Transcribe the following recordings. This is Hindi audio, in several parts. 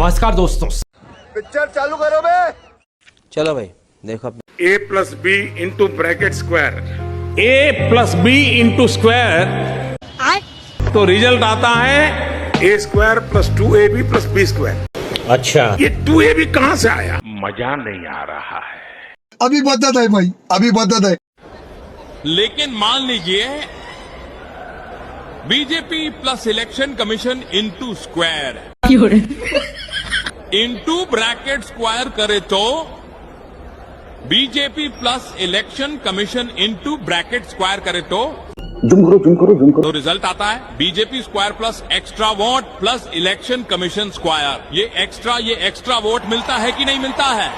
नमस्कार दोस्तों। पिक्चर चालू करो बे। चलो भाई देखो अब a plus b into bracket square a plus B into square तो रिजल्ट आता है a square plus 2ab plus b square। अच्छा ये 2ab कहां से आया? मजा नहीं आ रहा है। अभी बदत है भाई, अभी बदत है। लेकिन मान लीजिए BJP plus election commission into square into bracket square करे तो BJP plus election commission into bracket square करे तो तो रिजल्ट आता है BJP square plus extra vote plus election commission square. ये एक्स्ट्रा वोट मिलता है कि नहीं मिलता है?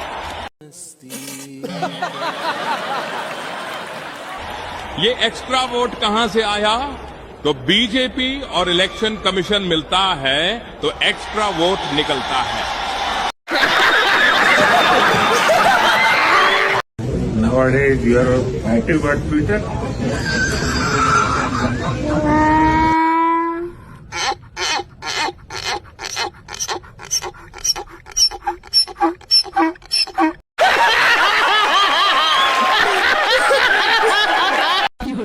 ये एक्स्ट्रा वोट कहां से आया? तो बीजेपी और इलेक्शन कमीशन मिलता है तो एक्स्ट्रा वोट निकलता है। Nowadays you are active at Twitter.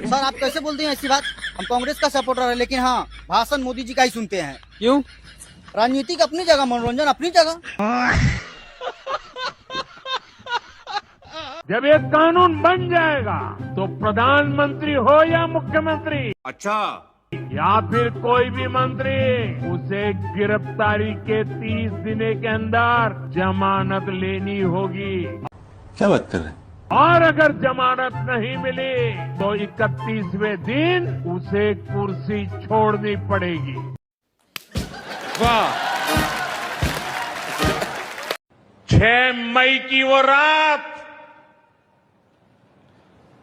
Sir आप कैसे बोलते हैं ऐसी बात? हम कांग्रेस का सपोर्टर है, लेकिन हाँ भाषण मोदी जी का ही सुनते हैं। क्यों? राजनीतिक अपनी जगह, मनोरंजन अपनी जगह। जब ये कानून बन जाएगा तो प्रधानमंत्री हो या मुख्यमंत्री, अच्छा, या फिर कोई भी मंत्री, उसे गिरफ्तारी के 30 दिन के अंदर जमानत लेनी होगी। क्या बात कर रहे हैं? और अगर जमानत नहीं मिली तो 31वें दिन उसे कुर्सी छोड़नी पड़ेगी। वाह! 6 मई की वो रात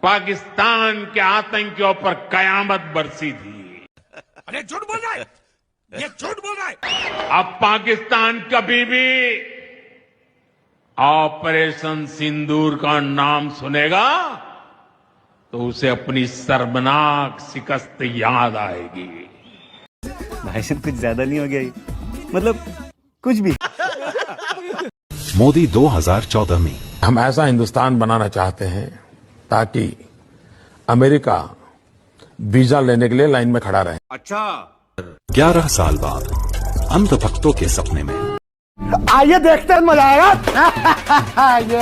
पाकिस्तान के आतंकियों पर कयामत बरसी थी। अरे झूठ बोल रहा है, ये झूठ बोल रहा है। अब पाकिस्तान कभी भी ऑपरेशन सिंदूर का नाम सुनेगा तो उसे अपनी शर्मनाक शिकस्त याद आएगी। भाषण कुछ ज्यादा नहीं हो गया ये? मतलब कुछ भी। मोदी 2014 में हम ऐसा हिंदुस्तान बनाना चाहते हैं ताकि अमेरिका वीजा लेने के लिए लाइन में खड़ा रहे। अच्छा, 11 साल बाद अंधभक्तों के सपने में आइए देखते हैं, मजा आएगा।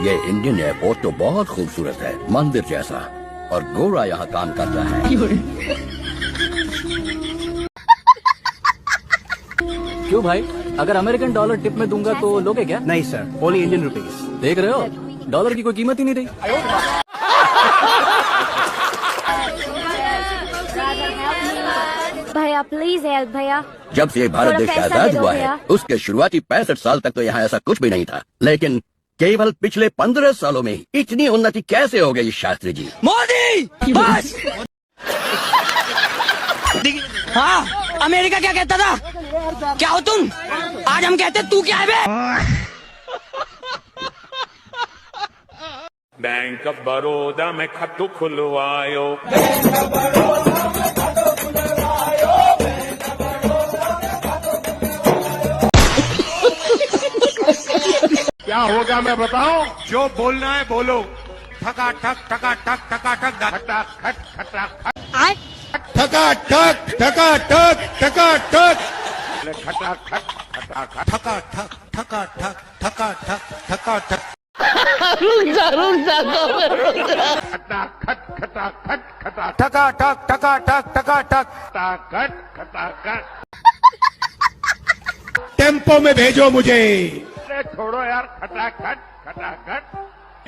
ये इंडियन एयरपोर्ट तो बहुत खूबसूरत है, मंदिर जैसा, और गोरा यहाँ काम कर रहा है। क्यों भाई, अगर अमेरिकन डॉलर टिप में दूंगा तो लोगे क्या? नहीं सर, ओनली इंडियन रुपीज। देख रहे हो, डॉलर की कोई कीमत ही नहीं रही। भैया प्लीज हेल्प भैया। जब से भारत देश आजाद हुआ है उसके शुरुआती 65 साल तक तो यहाँ ऐसा कुछ भी नहीं था, लेकिन केवल पिछले 15 सालों में इतनी उन्नति कैसे हो गई शास्त्री जी? मोदी बस। हाँ, अमेरिका क्या कहता था? क्या हो तुम? आज हम कहते तू क्या है बे? बैंक ऑफ बड़ौदा में खातों खुलवायो। क्या होगा मैं बताऊं? जो बोलना है बोलो। ठका ठक ठका ठक ठका ठक खटा खट खटा खट ठका ठक ठका ठक ठका ठक खटा खट खटा खट ठका ठक ठका ठक ठका ठक ठका ठक खटा खट खटा खट खटा ठका ठक ठका ठक ठका ठक खटा खट खटा खट। टेम्पो में भेजो मुझे। अरे छोड़ो यार, खटा खट खटा खट।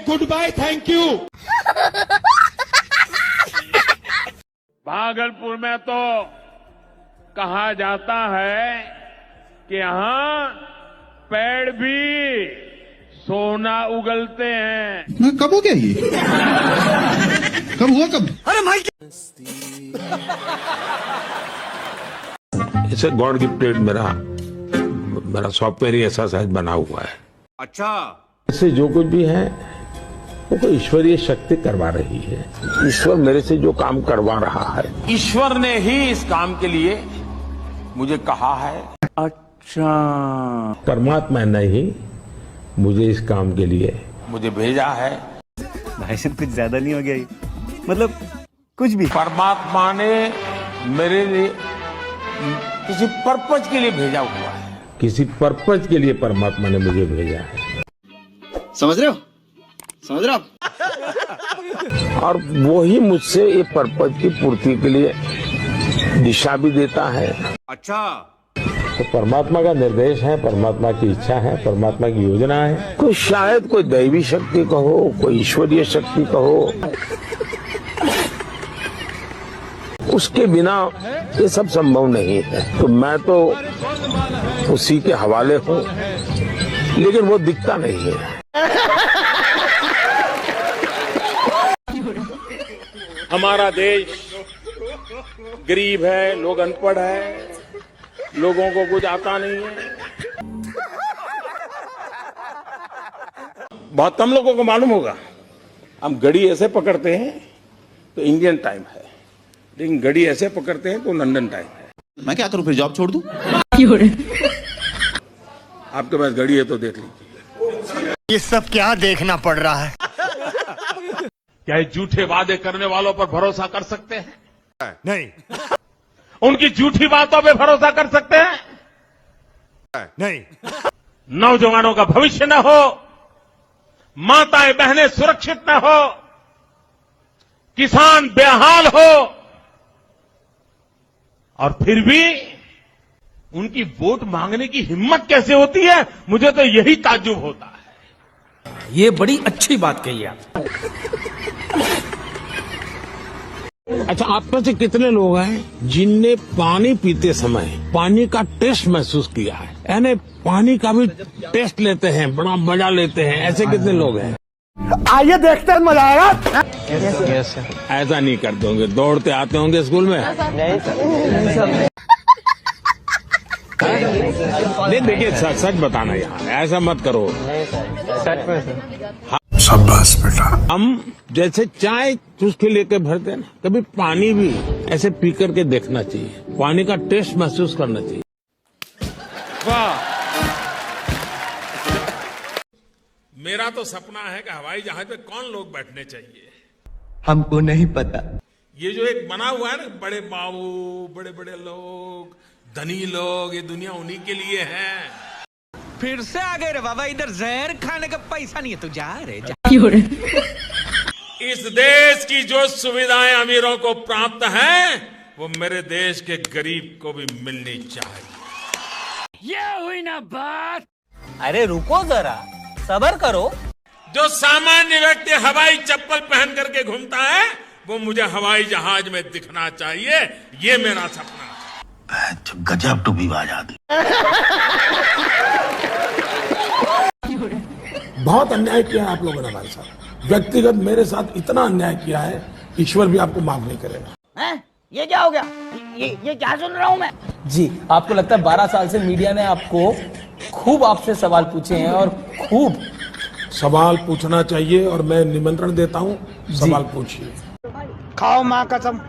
Good bye, thank you. Bhagalpur में तो कहा जाता है कि यहाँ पेड़ भी सोना उगलते हैं। कब हो गया ये? कब हुआ कब? अरे भाई, इसे गॉड गिफ्टेड मेरा सॉफ्टवेयर ही ऐसा शायद बना हुआ है। अच्छा, इससे जो कुछ भी है वो तो ईश्वरीय शक्ति करवा रही है। ईश्वर मेरे से जो काम करवा रहा है, ईश्वर ने ही इस काम के लिए मुझे कहा है। परमात्मा ने ही मुझे इस काम के लिए मुझे भेजा है। भाई साहब कुछ ज्यादा नहीं हो गया ये? मतलब कुछ भी। परमात्मा ने मेरे लिए किसी पर्पज के लिए भेजा हुआ है, किसी पर्पज के लिए परमात्मा ने मुझे भेजा है। समझ रहे हो? समझ रहे हो आप? और वो ही मुझसे ये पर्पज की पूर्ति के लिए दिशा भी देता है। अच्छा, तो परमात्मा का निर्देश है, परमात्मा की इच्छा है, परमात्मा की योजना है। तो शायद कोई दैवी शक्ति कहो, कोई ईश्वरीय शक्ति कहो, उसके बिना ये सब संभव नहीं है। तो मैं तो उसी के हवाले हूँ, लेकिन वो दिखता नहीं है। हमारा देश गरीब है, लोग अनपढ़ है, लोगों को कुछ आता नहीं है। बहुत कम लोगों को मालूम होगा, हम घड़ी ऐसे पकड़ते हैं तो इंडियन टाइम है, लेकिन घड़ी ऐसे पकड़ते हैं तो लंदन टाइम है। मैं क्या करूं फिर, जॉब छोड़ दूं? आपके पास घड़ी है तो देख लीजिए। ये सब क्या देखना पड़ रहा है? क्या ये झूठे वादे करने वालों पर भरोसा कर सकते हैं? नहीं, उनकी झूठी बातों पे भरोसा कर सकते हैं? नहीं। नौजवानों का भविष्य न हो, माताएं बहनें सुरक्षित न हो, किसान बेहाल हो, और फिर भी उनकी वोट मांगने की हिम्मत कैसे होती है, मुझे तो यही ताज्जुब होता है। ये बड़ी अच्छी बात कही आप। अच्छा, आप में से कितने लोग हैं जिनने पानी पीते समय पानी का टेस्ट महसूस किया है? यानी पानी का भी टेस्ट लेते हैं, बड़ा मजा लेते हैं, ऐसे कितने लोग हैं? आइए देखते हैं, मजा आएगा। ऐसा नहीं करते होंगे, दौड़ते आते होंगे स्कूल में? नहीं, देखिए सच बताना यार, ऐसा मत करो। शाबाश बेटा। हम जैसे चाय चुस्की लेके भरते हैं ना, कभी पानी भी ऐसे पी करके देखना चाहिए, पानी का टेस्ट महसूस करना चाहिए। वाह, मेरा तो सपना है कि हवाई जहाज पे कौन लोग बैठने चाहिए? हमको नहीं पता। ये जो एक बना हुआ है ना, बड़े बाबू, बड़े बड़े लोग, धनी लोग, ये दुनिया उन्हीं के लिए है। फिर से आ गए रे बाबा, इधर जहर खाने का पैसा नहीं है तो जा रे जा। इस देश की जो सुविधाएं अमीरों को प्राप्त हैं, वो मेरे देश के गरीब को भी मिलनी चाहिए। ये हुई ना बात। अरे रुको जरा, सब्र करो। जो सामान्य व्यक्ति हवाई चप्पल पहन करके घूमता है, वो मुझे हवाई जहाज में दिखना चाहिए। ये मेरा सपना है। गजब टूबीबाज आदमी। बहुत अन्याय किया है आप लोगों ने हमारे साथ, व्यक्तिगत मेरे साथ इतना अन्याय किया है, ईश्वर भी आपको माफ नहीं करेगा। हैं? ये क्या हो गया? ये क्या सुन रहा हूँ मैं? जी, आपको लगता है 12 साल से मीडिया ने आपको खूब आपसे सवाल पूछे हैं और खूब सवाल पूछना चाहिए, और मैं निमंत्रण देता हूँ, सवाल पूछिए। खाओ माँ कसम।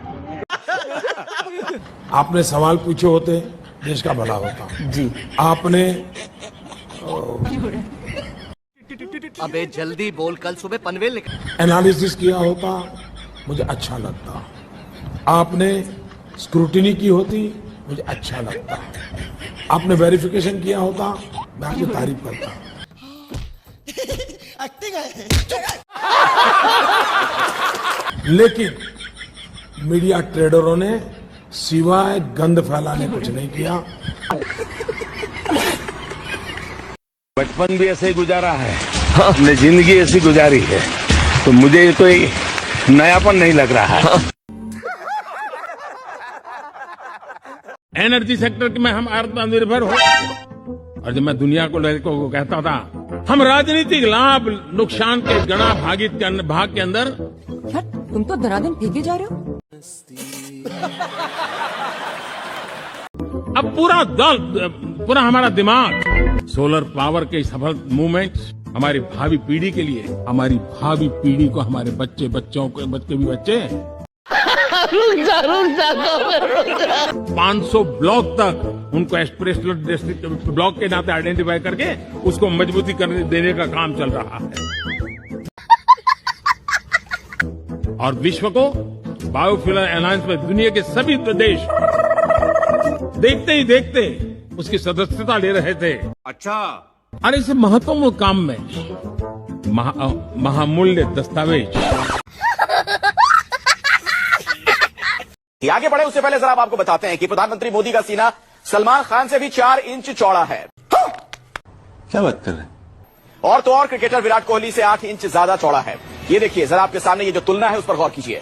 आपने सवाल पूछे होते, देश का भला होता। जी, आपने अबे जल्दी बोल, कल सुबह पनवेल निकल। एनालिसिस किया होता, मुझे अच्छा लगता। आपने स्क्रूटिनी की होती, मुझे अच्छा लगता। आपने वेरिफिकेशन किया होता, मैं आपकी तारीफ करता। लेकिन मीडिया ट्रेडरों ने सिवाय गंद फैलाने कुछ नहीं किया। बचपन भी ऐसे ही गुजारा है, हमने जिंदगी ऐसी गुजारी है, तो मुझे कोई नयापन नहीं लग रहा है। एनर्जी सेक्टर में हम आत्मनिर्भर हो, और जब मैं दुनिया को कहता था हम राजनीतिक लाभ नुकसान के गणा भाग के अंदर, तुम तो धनाधन फेंके जा रहे हो। अब पूरा हमारा दिमाग सोलर पावर के सफल मूवमेंट हमारी भावी पीढ़ी के लिए, हमारी भावी पीढ़ी को, हमारे बच्चे, बच्चों के बच्चे भी बच्चे 500 ब्लॉक तक उनको एक्सप्रेस ब्लॉक के नाते आइडेंटिफाई करके उसको मजबूती करने देने का काम चल रहा है। और विश्व को बायोफ्यूल अलायंस में दुनिया के सभी देश देखते ही देखते उसकी सदस्यता ले रहे थे। अच्छा, और इस महत्वपूर्ण काम में महामूल्य दस्तावेज। आगे बढ़े उससे पहले जरा आप आपको बताते हैं कि प्रधानमंत्री मोदी का सीना सलमान खान से भी 4 इंच चौड़ा है। क्या बात कर रहे हैं? और तो और क्रिकेटर विराट कोहली से 8 इंच ज्यादा चौड़ा है। ये देखिए जरा आपके सामने ये जो तुलना है उस पर गौर कीजिए।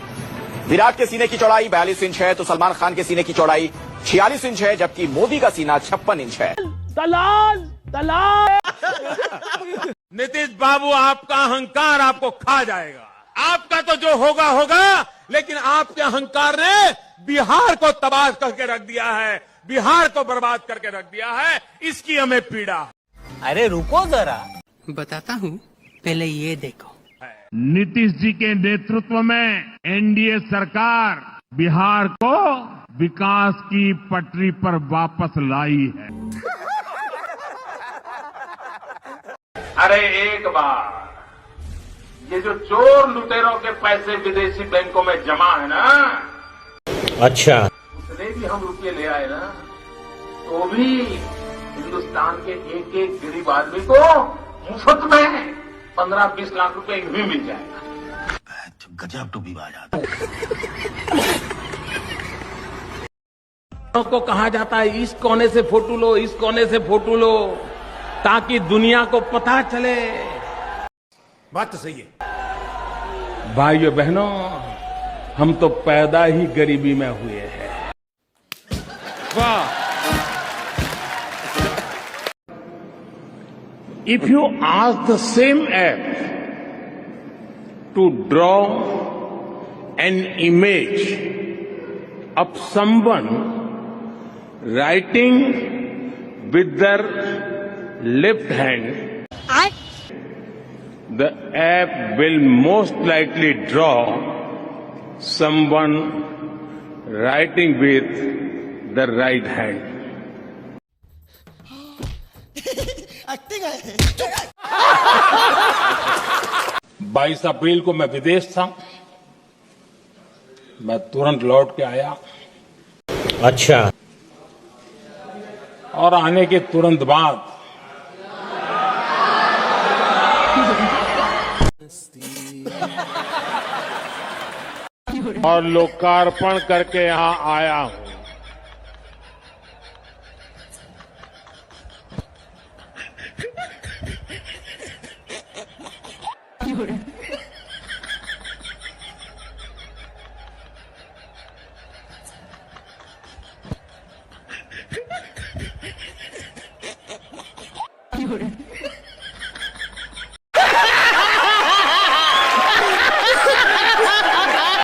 विराट के सीने की चौड़ाई 42 इंच है तो सलमान खान के सीने की चौड़ाई 46 इंच है, जबकि मोदी का सीना 56 इंच है। दलाल दलाल। नीतीश बाबू, आपका अहंकार आपको खा जाएगा। आपका तो जो होगा होगा, लेकिन आपके अहंकार ने बिहार को तबाह करके रख दिया है, बिहार को बर्बाद करके रख दिया है। इसकी हमें पीड़ा। अरे रुको जरा, बताता हूँ, पहले ये देखो। नीतीश जी के नेतृत्व में एनडीए सरकार बिहार को विकास की पटरी पर वापस लाई है। अरे एक बार ये जो चोर लुटेरों के पैसे विदेशी बैंकों में जमा है ना, अच्छा, उतने भी हम रुपये ले आए ना, तो भी हिंदुस्तान के एक एक गरीब आदमी को मुफ्त में 15-20 लाख रुपए भी मिल जाएगा। गजब टू भी आ जाता को कहा जाता है इस कोने से फोटो लो, इस कोने से फोटो लो, ताकि दुनिया को पता चले। बात तो सही है। भाइयों बहनों, हम तो पैदा ही गरीबी में हुए हैं। वाह। If you ask the same app to draw an image of someone writing with their left hand, the app will most likely draw someone writing with the right hand. 22 अप्रैल को मैं विदेश था, मैं तुरंत लौट के आया। अच्छा, और आने के तुरंत बाद और लोकार्पण करके यहां आया हूं।